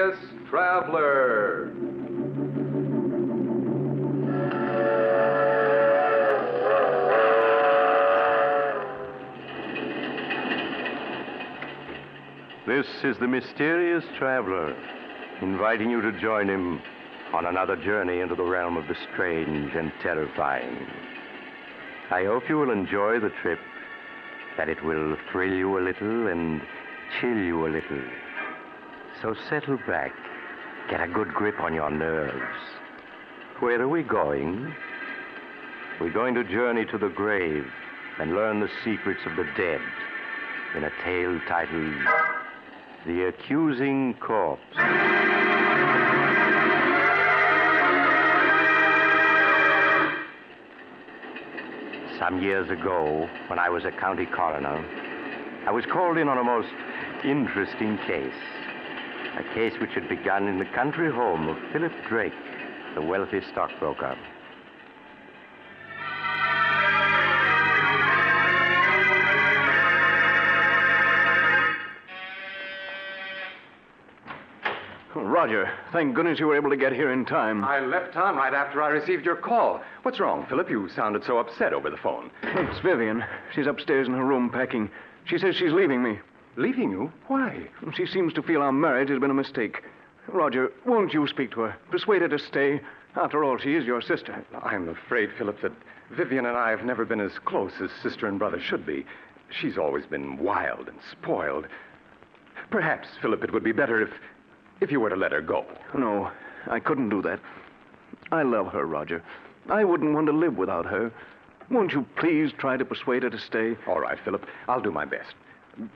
mysterious traveler. This is the mysterious traveler, inviting you to join him on another journey into the realm of the strange and terrifying. I hope you will enjoy the trip, that it will thrill you a little and chill you a little. So settle back, get a good grip on your nerves. Where are we going? We're going to journey to the grave and learn the secrets of the dead in a tale titled The Accusing Corpse. Some years ago, when I was a county coroner, I was called in on a most interesting case. A case which had begun in the country home of Philip Drake, the wealthy stockbroker. Roger, thank goodness you were able to get here in time. I left town right after I received your call. What's wrong, Philip? You sounded so upset over the phone. It's Vivian. She's upstairs in her room packing. She says she's leaving me. Leaving you? Why? She seems to feel our marriage has been a mistake. Roger, won't you speak to her? Persuade her to stay. After all, she is your sister. I'm afraid, Philip, that Vivian and I have never been as close as sister and brother should be. She's always been wild and spoiled. Perhaps, Philip, it would be better if you were to let her go. No, I couldn't do that. I love her, Roger. I wouldn't want to live without her. Won't you please try to persuade her to stay? All right, Philip. I'll do my best.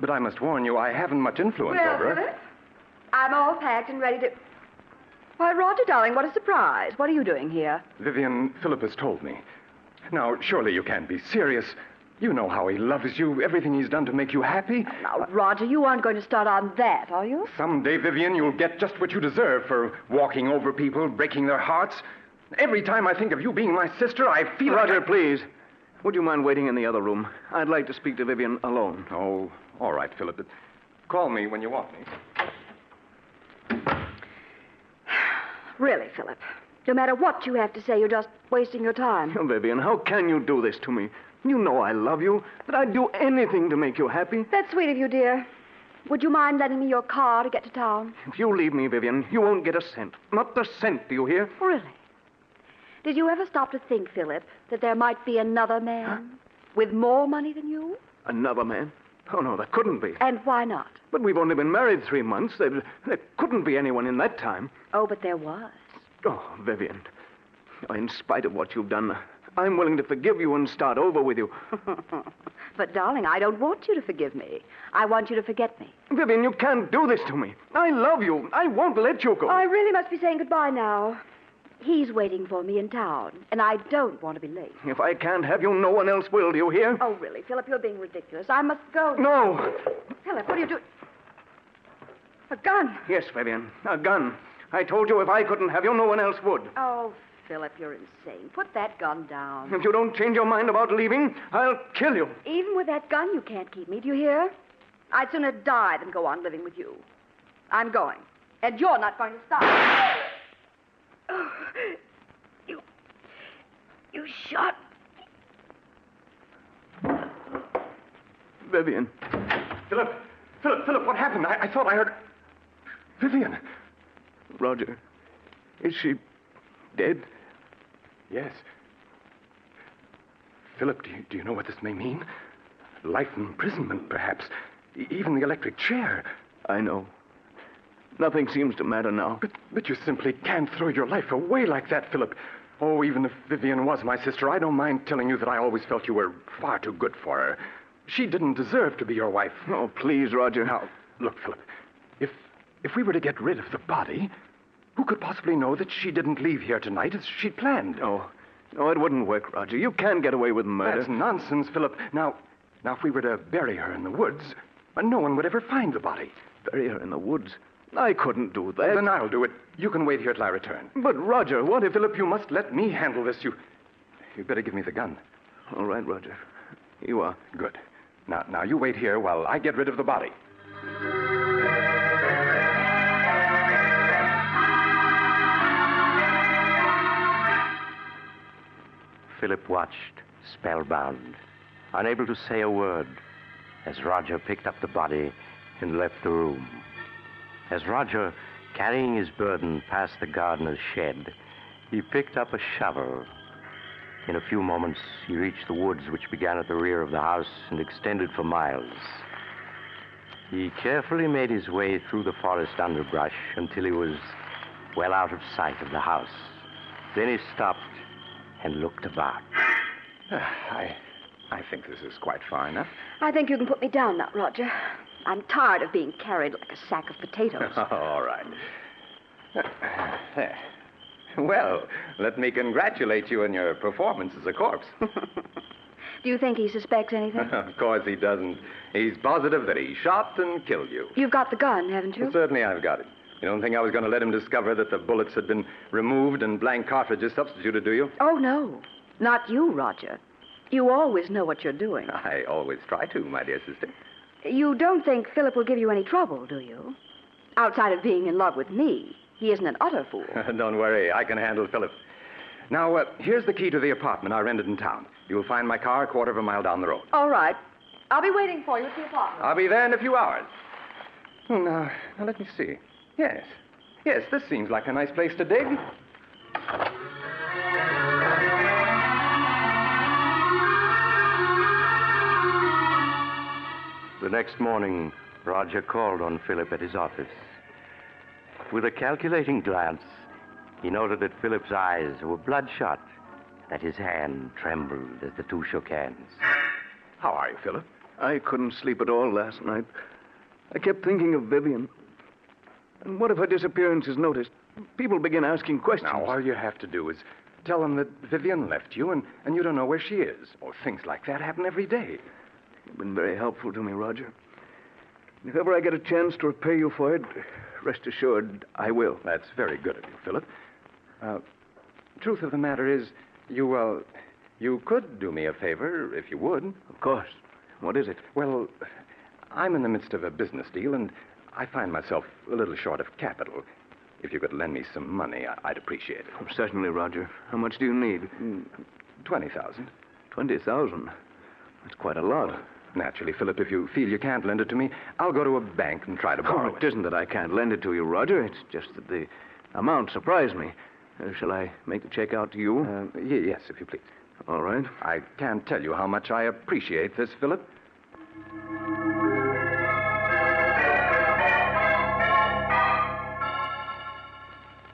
But I must warn you, I haven't much influence over her. Philip, I'm all packed and ready to... Why, Roger, darling, what a surprise. What are you doing here? Vivian, Philip has told me. Now, surely you can't be serious. You know how he loves you, everything he's done to make you happy. Now, Roger, you aren't going to start on that, are you? Someday, Vivian, you'll get just what you deserve for walking over people, breaking their hearts. Every time I think of you being my sister, I feel Roger, like please. Would you mind waiting in the other room? I'd like to speak to Vivian alone. Oh, all right, Philip. Call me when you want me. Really, Philip, no matter what you have to say, you're just wasting your time. Oh, Vivian, how can you do this to me? You know I love you, that I'd do anything to make you happy. That's sweet of you, dear. Would you mind lending me your car to get to town? If you leave me, Vivian, you won't get a cent. Not a cent, do you hear? Really? Did you ever stop to think, Philip, that there might be another man with more money than you? Another man? Oh, no, there couldn't be. And why not? But we've only been married 3 months. There couldn't be anyone in that time. Oh, but there was. Oh, Vivian, in spite of what you've done, I'm willing to forgive you and start over with you. But, darling, I don't want you to forgive me. I want you to forget me. Vivian, you can't do this to me. I love you. I won't let you go. I really must be saying goodbye now. He's waiting for me in town, and I don't want to be late. If I can't have you, no one else will, do you hear? Oh, really, Philip, you're being ridiculous. I must go. No. Philip, what are you doing? A gun. Yes, Vivian, a gun. I told you if I couldn't have you, no one else would. Oh, Philip, you're insane. Put that gun down. If you don't change your mind about leaving, I'll kill you. Even with that gun, you can't keep me. Do you hear? I'd sooner die than go on living with you. I'm going. And you're not going to stop. Oh, you shot me. Vivian. Philip, what happened? I thought I heard... Vivian. Roger, is she dead? Yes. Philip, do you know what this may mean? Life imprisonment, perhaps. Even the electric chair. I know. Nothing seems to matter now. But you simply can't throw your life away like that, Philip. Oh, even if Vivian was my sister, I don't mind telling you that I always felt you were far too good for her. She didn't deserve to be your wife. Oh, please, Roger. Now, look, Philip, if we were to get rid of the body, who could possibly know that she didn't leave here tonight as she'd planned? No, it wouldn't work, Roger. You can't get away with murder. That's nonsense, Philip. Now, if we were to bury her in the woods, no one would ever find the body. Bury her in the woods? I couldn't do that. Then I'll do it. You can wait here till I return. But, Roger, what if... Philip, you must let me handle this. You'd better give me the gun. All right, Roger. You are. Good. Now, you wait here while I get rid of the body. Philip watched, spellbound, unable to say a word, as Roger picked up the body and left the room. As Roger, carrying his burden, passed the gardener's shed, he picked up a shovel. In a few moments, he reached the woods which began at the rear of the house and extended for miles. He carefully made his way through the forest underbrush until he was well out of sight of the house. Then he stopped and looked about. I think this is quite far enough. I think you can put me down now, Roger. I'm tired of being carried like a sack of potatoes. All right. There. Well, let me congratulate you on your performance as a corpse. Do you think he suspects anything? Of course he doesn't. He's positive that he shot and killed you. You've got the gun, haven't you? Well, certainly I've got it. You don't think I was going to let him discover that the bullets had been removed and blank cartridges substituted, do you? Oh, no. Not you, Roger. You always know what you're doing. I always try to, my dear sister. You don't think Philip will give you any trouble, do you? Outside of being in love with me, he isn't an utter fool. Don't worry, I can handle Philip. Now, here's the key to the apartment I rented in town. You'll find my car a quarter of a mile down the road. All right. I'll be waiting for you at the apartment. I'll be there in a few hours. Now, let me see. Yes, this seems like a nice place to dig. The next morning, Roger called on Philip at his office. With a calculating glance, he noted that Philip's eyes were bloodshot, that his hand trembled as the two shook hands. How are you, Philip? I couldn't sleep at all last night. I kept thinking of Vivian. And what if her disappearance is noticed? People begin asking questions. Now, all you have to do is tell them that Vivian left you and you don't know where she is. Or things like that happen every day. You've been very helpful to me, Roger. If ever I get a chance to repay you for it, rest assured I will. That's very good of you, Philip. Truth of the matter is, you could do me a favor if you would. Of course. What is it? Well, I'm in the midst of a business deal, and I find myself a little short of capital. If you could lend me some money, I'd appreciate it. Oh, certainly, Roger. How much do you need? 20,000. 20,000? That's quite a lot. Naturally, Philip, if you feel you can't lend it to me, I'll go to a bank and try to borrow it isn't that I can't lend it to you, Roger. It's just that the amount surprised me. Shall I make the check out to you? Yes, if you please. All right. I can't tell you how much I appreciate this, Philip.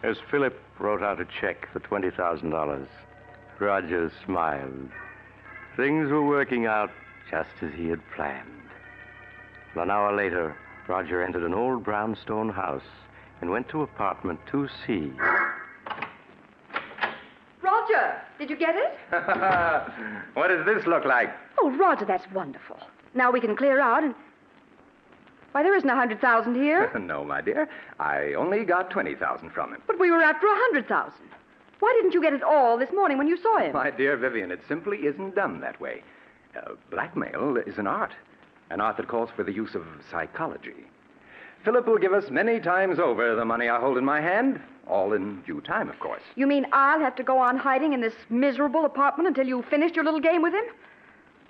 As Philip wrote out a check for $20,000, Roger smiled. Things were working out just as he had planned. An hour later, Roger entered an old brownstone house and went to apartment 2C. Roger, did you get it? What does this look like? Oh, Roger, that's wonderful. Now we can clear out and... Why, there isn't 100,000 here. No, my dear. I only got 20,000 from him. But we were after 100,000. Why didn't you get it all this morning when you saw him? My dear Vivian, it simply isn't done that way. Blackmail is an art that calls for the use of psychology. Philip will give us many times over the money I hold in my hand, all in due time, of course. You mean I'll have to go on hiding in this miserable apartment until you've finished your little game with him?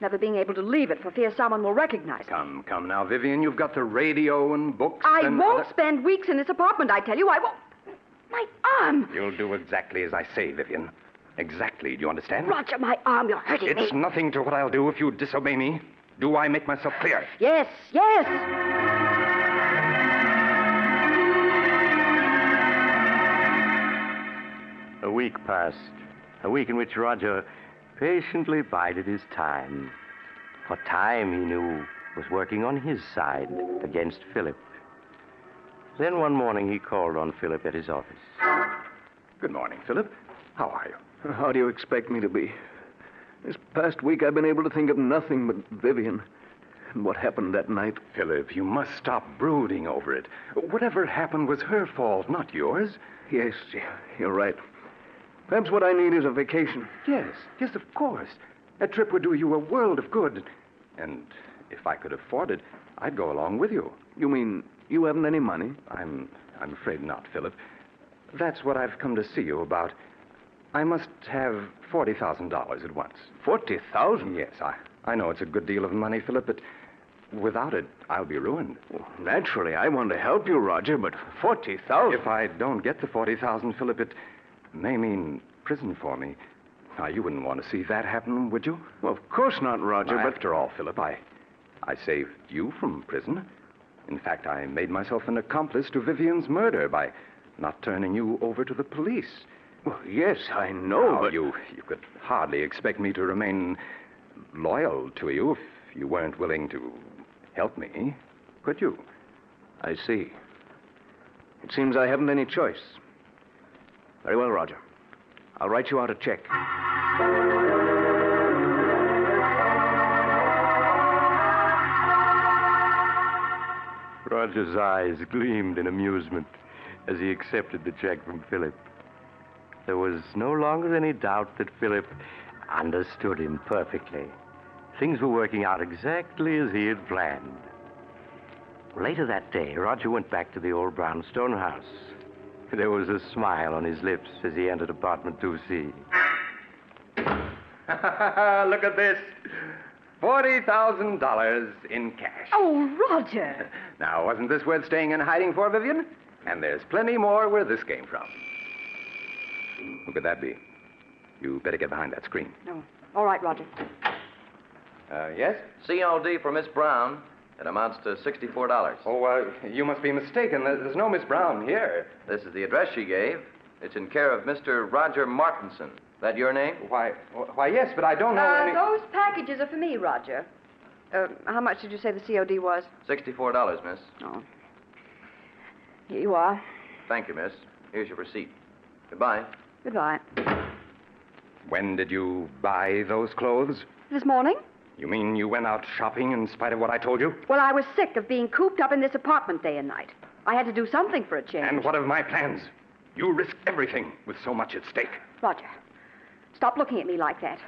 Never being able to leave it for fear someone will recognize me. Come now, Vivian, you've got the radio and books I and won't spend weeks in this apartment, I tell you. I won't. My arm! You'll do exactly as I say, Vivian. Exactly, do you understand? Roger, my arm, you're hurting me. It's nothing to what I'll do if you disobey me. Do I make myself clear? Yes, yes. A week passed. A week in which Roger patiently bided his time. For time, he knew, was working on his side against Philip. Then one morning he called on Philip at his office. Good morning, Philip. How are you? How do you expect me to be? This past week I've been able to think of nothing but Vivian and what happened that night. Philip, you must stop brooding over it. Whatever happened was her fault, not yours. Yes, you're right. Perhaps what I need is a vacation. Yes, of course. A trip would do you a world of good. And if I could afford it, I'd go along with you. You mean you haven't any money? I'm afraid not, Philip. That's what I've come to see you about. I must have $40,000 at once. 40,000? Yes, I know it's a good deal of money, Philip, but without it, I'll be ruined. Well, naturally, I want to help you, Roger, but 40,000? If I don't get the 40,000, Philip, it may mean prison for me. Now, you wouldn't want to see that happen, would you? Well, of course not, Roger, Now, but... after all, Philip, I saved you from prison. In fact, I made myself an accomplice to Vivian's murder by not turning you over to the police. Well, yes, I know, Now, but... you could hardly expect me to remain loyal to you if you weren't willing to help me, could you? I see. It seems I haven't any choice. Very well, Roger. I'll write you out a check. Roger's eyes gleamed in amusement as he accepted the check from Philip. There was no longer any doubt that Philip understood him perfectly. Things were working out exactly as he had planned. Later that day, Roger went back to the old brownstone house. There was a smile on his lips as he entered apartment 2C. Look at this. $40,000 in cash. Oh, Roger. Now, wasn't this worth staying in hiding for, Vivian? And there's plenty more where this came from. Who could that be? You better get behind that screen. No. All right, Roger. Yes? COD for Miss Brown. It amounts to $64. Oh, you must be mistaken. There's no Miss Brown here. This is the address she gave. It's in care of Mr. Roger Martinson. That your name? Why, yes, but I don't know any... Those packages are for me, Roger. How much did you say the COD was? $64, miss. Oh. Here you are. Thank you, miss. Here's your receipt. Goodbye. Goodbye. When did you buy those clothes? This morning? You mean you went out shopping in spite of what I told you? Well, I was sick of being cooped up in this apartment day and night. I had to do something for a change. And what of my plans? You risked everything with so much at stake. Roger, stop looking at me like that.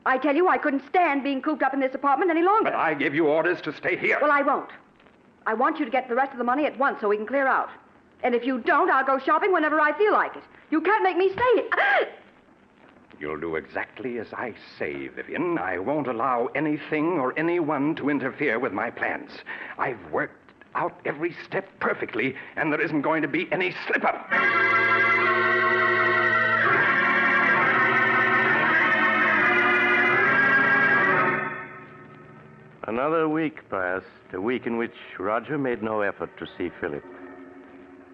I tell you, I couldn't stand being cooped up in this apartment any longer. But I gave you orders to stay here. Well, I won't. I want you to get the rest of the money at once so we can clear out. And if you don't, I'll go shopping whenever I feel like it. You can't make me stay here. You'll do exactly as I say, Vivian. I won't allow anything or anyone to interfere with my plans. I've worked out every step perfectly, and there isn't going to be any slip-up. Another week passed, a week in which Roger made no effort to see Philip.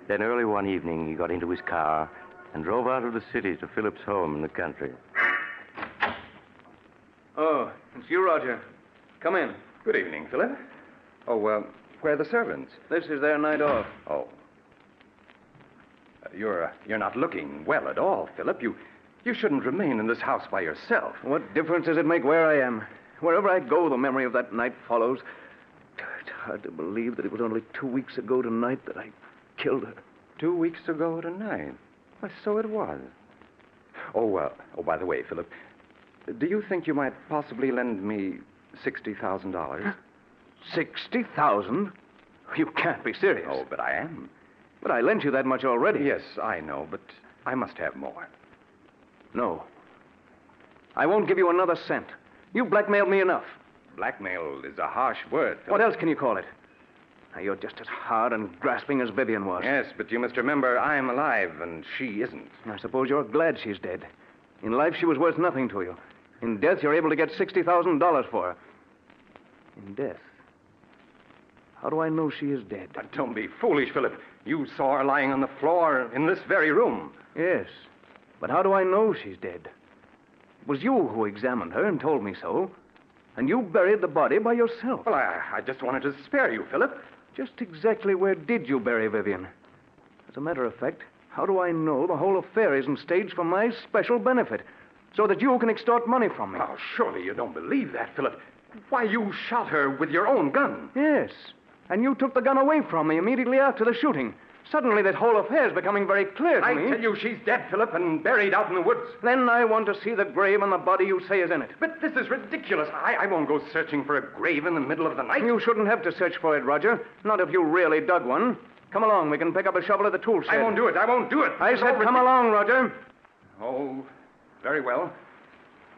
Then early one evening, he got into his car and drove out of the city to Philip's home in the country. Oh, it's you, Roger. Come in. Good evening, Philip. Oh, where are the servants? This is their night off. Oh. You're not looking well at all, Philip. You shouldn't remain in this house by yourself. What difference does it make where I am? Wherever I go, the memory of that night follows. It's hard to believe that it was only 2 weeks ago tonight that I killed her. 2 weeks ago tonight? Why, so it was. Oh, by the way, Philip, do you think you might possibly lend me $60,000? 60,000? You can't be serious. Oh, but I am. But I lent you that much already. Yes, I know, but I must have more. No. I won't give you another cent. You blackmailed me enough. Blackmail is a harsh word, Philip. What else can you call it? Now, you're just as hard and grasping as Vivian was. Yes, but you must remember I'm alive and she isn't. I suppose you're glad she's dead. In life, she was worth nothing to you. In death, you're able to get $60,000 for her. In death? How do I know she is dead? But don't be foolish, Philip. You saw her lying on the floor in this very room. Yes, but how do I know she's dead? It was you who examined her and told me so. And you buried the body by yourself. Well, I just wanted to spare you, Philip. Just exactly where did you bury Vivian? As a matter of fact, how do I know the whole affair isn't staged for my special benefit, so that you can extort money from me? Oh, surely you don't believe that, Philip. Why, you shot her with your own gun. Yes, and you took the gun away from me immediately after the shooting. Suddenly, that whole affair is becoming very clear to me. I tell you, she's dead, Philip, and buried out in the woods. Then I want to see the grave and the body you say is in it. But this is ridiculous. I won't go searching for a grave in the middle of the night. You shouldn't have to search for it, Roger. Not if you really dug one. Come along. We can pick up a shovel at the tool shed. I won't do it. I said come along, Roger. Oh, Very well.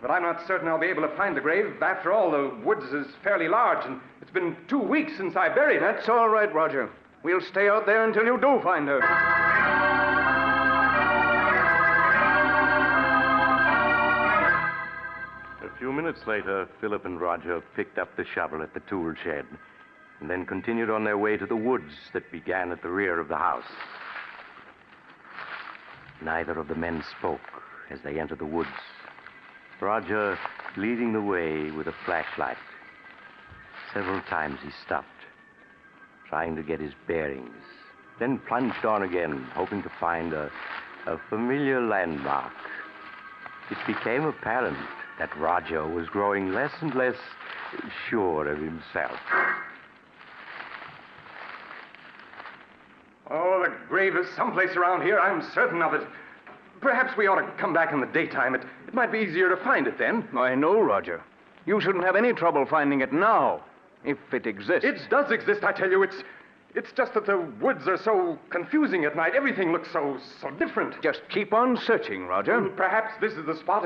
But I'm not certain I'll be able to find the grave. After all, the woods is fairly large, and it's been 2 weeks since I buried her. That's all right, Roger. We'll stay out there until you do find her. A few minutes later, Philip and Roger picked up the shovel at the tool shed and then continued on their way to the woods that began at the rear of the house. Neither of the men spoke as they entered the woods, Roger leading the way with a flashlight. Several times he stopped, trying to get his bearings, then plunged on again, hoping to find a familiar landmark. It became apparent that Roger was growing less and less sure of himself. Oh, the grave is someplace around here. I'm certain of it. Perhaps we ought to come back in the daytime. It might be easier to find it then. I know, Roger. You shouldn't have any trouble finding it now, if it exists. It does exist, I tell you. It's just that the woods are so confusing at night. Everything looks so different. Just keep on searching, Roger. Well, perhaps this is the spot.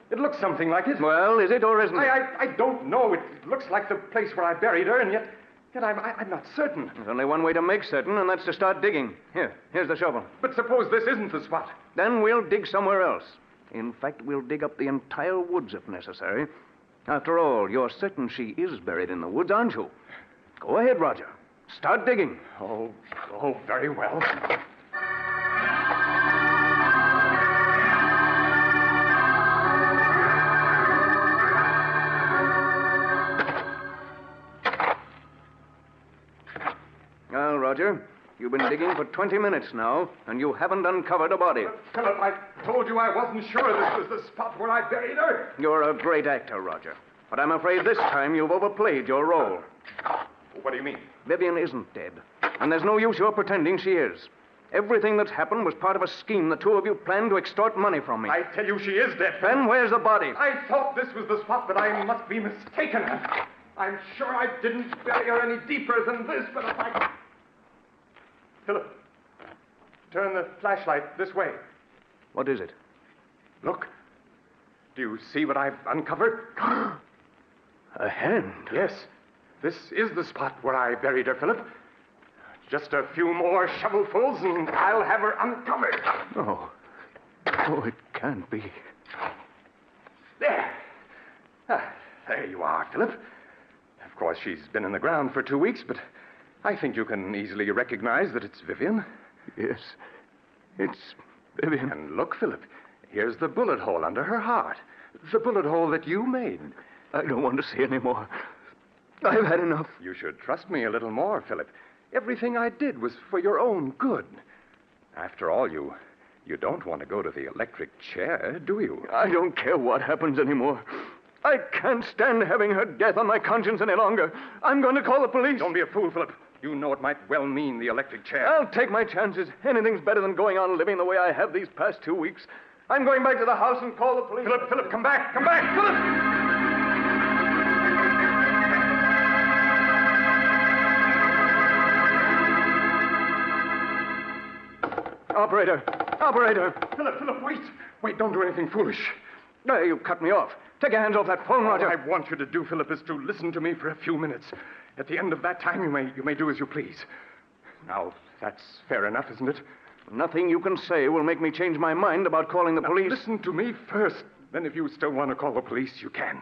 It looks something like it. Well, is it or isn't it? I don't know. It looks like the place where I buried her, and yet I'm not certain. There's only one way to make certain, and that's to start digging. Here's the shovel. But suppose this isn't the spot. Then we'll dig somewhere else. In fact, we'll dig up the entire woods if necessary. After all, you're certain she is buried in the woods, aren't you? Go ahead, Roger. Start digging. Oh, very well. Well, Roger, you've been digging for 20 minutes now, and you haven't uncovered a body. Philip, I told you I wasn't sure this was the spot where I buried her. You're a great actor, Roger. But I'm afraid this time you've overplayed your role. What do you mean? Vivian isn't dead, and there's no use your pretending she is. Everything that's happened was part of a scheme the two of you planned to extort money from me. I tell you she is dead. Then where's the body? I thought this was the spot, but I must be mistaken. I'm sure I didn't bury her any deeper than this, but if I... Philip, turn the flashlight this way. What is it? Look. Do you see what I've uncovered? A hand. Yes. This is the spot where I buried her, Philip. Just a few more shovelfuls and I'll have her uncovered. Oh, it can't be. There. There you are, Philip. Of course, she's been in the ground for 2 weeks, but I think you can easily recognize that it's Vivian. Yes, it's Vivian. And look, Philip, here's the bullet hole under her heart. The bullet hole that you made. I don't want to see any more. I've had enough. You should trust me a little more, Philip. Everything I did was for your own good. After all, you don't want to go to the electric chair, do you? I don't care what happens anymore. I can't stand having her death on my conscience any longer. I'm going to call the police. Don't be a fool, Philip. You know it might well mean the electric chair. I'll take my chances. Anything's better than going on living the way I have these past 2 weeks. I'm going back to the house and call the police. Philip, come back, Philip! Operator! Philip, wait, don't do anything foolish. No, you cut me off. Take your hands off that phone, Roger. What I want you to do, Philip, is to listen to me for a few minutes. At the end of that time, you may do as you please. Now, that's fair enough, isn't it? Nothing you can say will make me change my mind about calling the police. Listen to me first. Then if you still want to call the police, you can.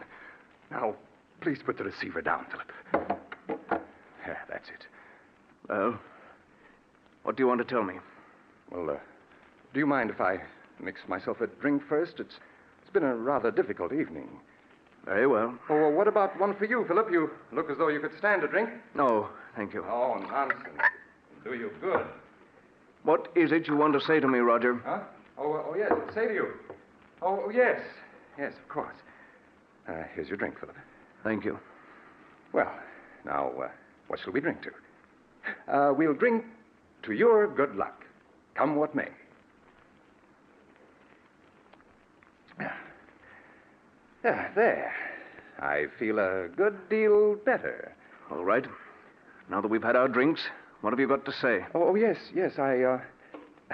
Now, please put the receiver down, Philip. Yeah, that's it. Well, what do you want to tell me? Well, do you mind if I mix myself a drink first? It's been a rather difficult evening. Very well. Oh, well, what about one for you, Philip? You look as though you could stand a drink. No, thank you. Oh, nonsense. It'll do you good. What is it you want to say to me, Roger? Huh? Oh, yes. Say to you. Oh, yes. Yes, of course. Here's your drink, Philip. Thank you. Well, now, what shall we drink to? We'll drink to your good luck, come what may. There. I feel a good deal better. All right. Now that we've had our drinks, what have you got to say? Oh, yes.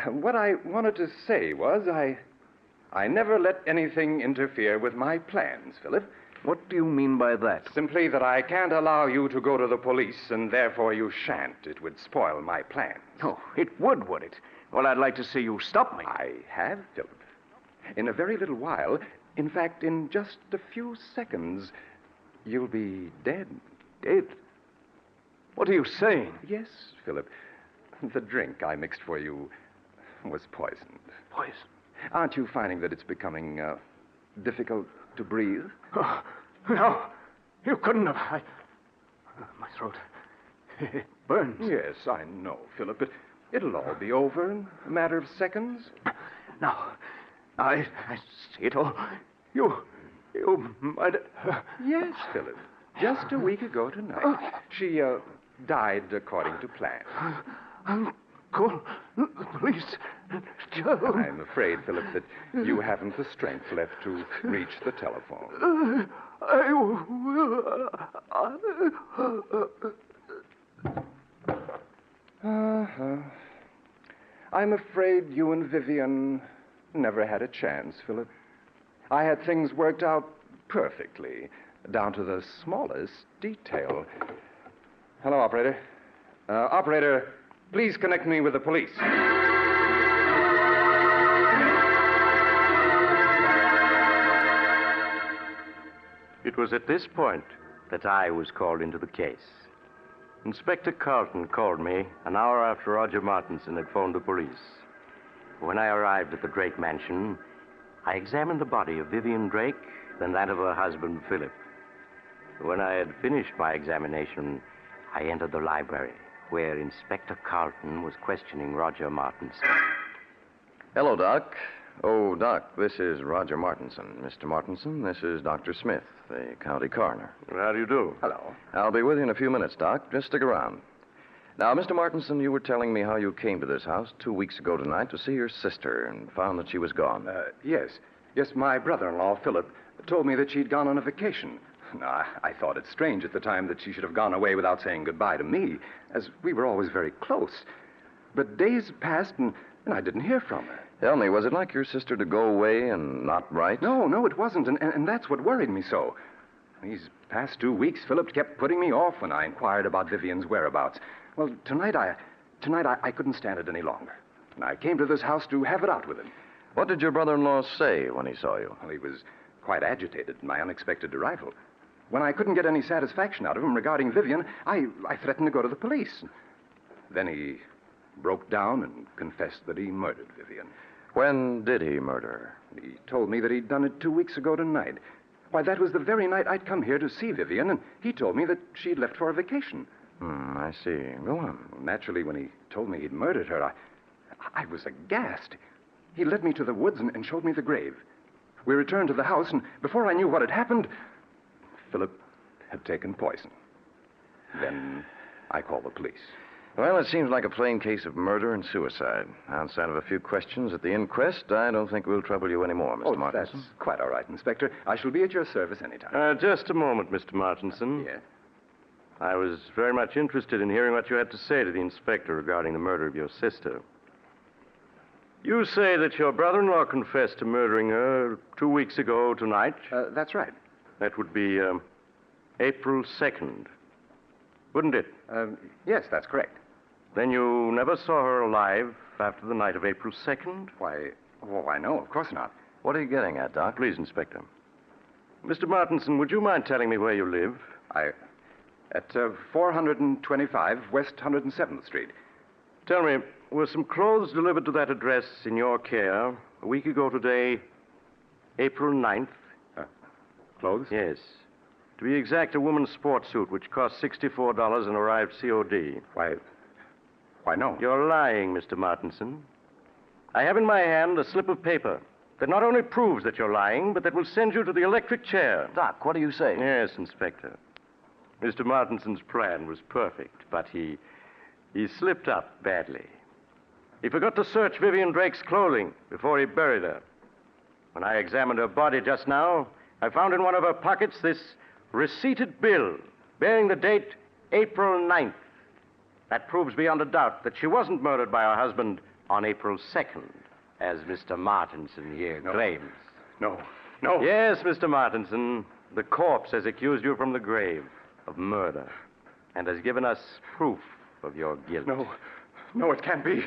What I wanted to say was I never let anything interfere with my plans, Philip. What do you mean by that? Simply that I can't allow you to go to the police, and therefore you shan't. It would spoil my plans. Oh, it would it? Well, I'd like to see you stop me. I have, Philip. In a very little while, in fact, in just a few seconds, you'll be dead. Dead? What are you saying? Yes, Philip. The drink I mixed for you was poisoned. Poison? Aren't you finding that it's becoming difficult to breathe? Oh, no. You couldn't have. My throat. It burns. Yes, I know, Philip, but it'll all be over in a matter of seconds. Now, I see it all. You murdered her. Yes, Philip. Just a week ago tonight, she died according to plan. Uncle, please, Joe. I'm afraid, Philip, that you haven't the strength left to reach the telephone. I will. I'm afraid you and Vivian never had a chance, Philip. I had things worked out perfectly, down to the smallest detail. Hello, operator. Operator, please connect me with the police. It was at this point that I was called into the case. Inspector Carlton called me an hour after Roger Martinson had phoned the police. When I arrived at the Drake mansion, I examined the body of Vivian Drake, then that of her husband, Philip. When I had finished my examination, I entered the library, where Inspector Carlton was questioning Roger Martinson. Hello, Doc. Oh, Doc, this is Roger Martinson. Mr. Martinson, this is Dr. Smith, the county coroner. How do you do? Hello. I'll be with you in a few minutes, Doc. Just stick around. Now, Mr. Martinson, you were telling me how you came to this house 2 weeks ago tonight to see your sister and found that she was gone. Yes. Yes, my brother-in-law, Philip, told me that she'd gone on a vacation. Now, I thought it strange at the time that she should have gone away without saying goodbye to me, as we were always very close. But days passed, and I didn't hear from her. Tell me, was it like your sister to go away and not write? No, it wasn't, and that's what worried me so. These past 2 weeks, Philip kept putting me off when I inquired about Vivian's whereabouts. Well, tonight I couldn't stand it any longer. And I came to this house to have it out with him. What did your brother-in-law say when he saw you? Well, he was quite agitated at my unexpected arrival. When I couldn't get any satisfaction out of him regarding Vivian, I threatened to go to the police. Then he broke down and confessed that he murdered Vivian. When did he murder her? He told me that he'd done it 2 weeks ago tonight. Why, that was the very night I'd come here to see Vivian, and he told me that she'd left for a vacation. I see. Go on. Well, naturally, when he told me he'd murdered her, I was aghast. He led me to the woods and showed me the grave. We returned to the house, and before I knew what had happened, Philip had taken poison. Then I called the police. Well, it seems like a plain case of murder and suicide. Outside of a few questions at the inquest, I don't think we'll trouble you anymore, Mr. Martinson. That's quite all right, Inspector. I shall be at your service anytime. Just a moment, Mr. Martinson. Yes? I was very much interested in hearing what you had to say to the inspector regarding the murder of your sister. You say that your brother-in-law confessed to murdering her 2 weeks ago tonight? That's right. That would be April 2nd, wouldn't it? Yes, that's correct. Then you never saw her alive after the night of April 2nd? Why, no, of course not. What are you getting at, Doc? Please, Inspector. Mr. Martinson, would you mind telling me where you live? At 425 West 107th Street. Tell me, were some clothes delivered to that address in your care a week ago today, April 9th? Clothes? Yes. To be exact, a woman's sports suit, which cost $64 and arrived COD. Why, no. You're lying, Mr. Martinson. I have in my hand a slip of paper that not only proves that you're lying, but that will send you to the electric chair. Doc, what are you saying? Yes, Inspector. Mr. Martinson's plan was perfect, but he slipped up badly. He forgot to search Vivian Drake's clothing before he buried her. When I examined her body just now, I found in one of her pockets this receipted bill bearing the date April 9th. That proves beyond a doubt that she wasn't murdered by her husband on April 2nd, as Mr. Martinson here claims. No. Yes, Mr. Martinson. The corpse has accused you from the grave of murder and has given us proof of your guilt. No, it can't be.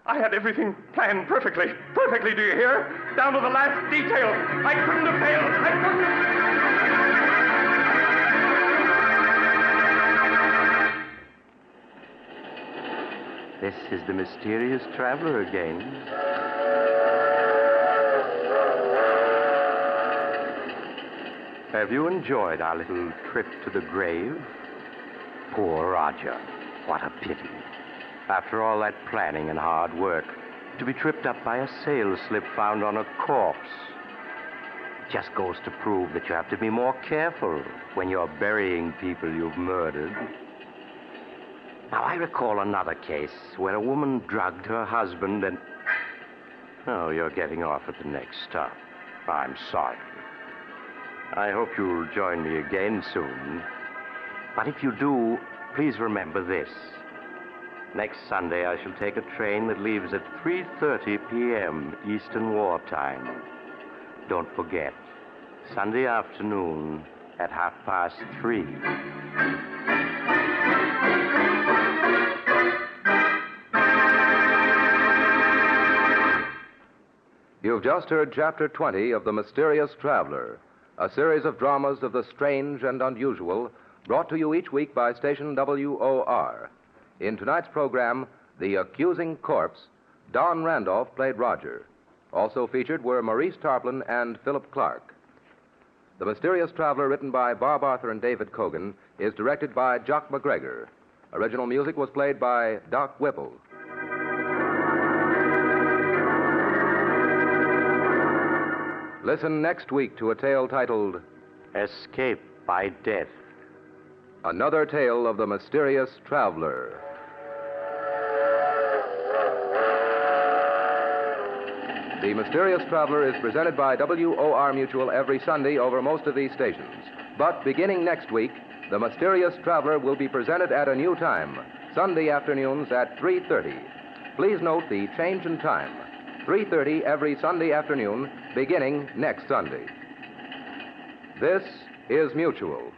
I had everything planned perfectly. Perfectly, do you hear? Down to the last detail. I couldn't have failed. I couldn't have... This is the mysterious traveler again. Have you enjoyed our little trip to the grave? Poor Roger. What a pity. After all that planning and hard work, to be tripped up by a sail slip found on a corpse. It just goes to prove that you have to be more careful when you're burying people you've murdered. Now, I recall another case where a woman drugged her husband and... Oh, you're getting off at the next stop. I'm sorry. I hope you'll join me again soon. But if you do, please remember this. Next Sunday, I shall take a train that leaves at 3:30 p.m. Eastern War Time. Don't forget, Sunday afternoon at 3:30. You've just heard Chapter 20 of The Mysterious Traveler, a series of dramas of the strange and unusual, brought to you each week by station WOR. In tonight's program, The Accusing Corpse, Don Randolph played Roger. Also featured were Maurice Tarplin and Philip Clark. The Mysterious Traveler, written by Bob Arthur and David Cogan, is directed by Jock McGregor. Original music was played by Doc Whipple. Listen next week to a tale titled Escape by Death. Another Tale of the Mysterious Traveler. The Mysterious Traveler is presented by WOR Mutual every Sunday over most of these stations. But beginning next week, The Mysterious Traveler will be presented at a new time, Sunday afternoons at 3:30. Please note the change in time. 3:30 every Sunday afternoon, beginning next Sunday. This is Mutual.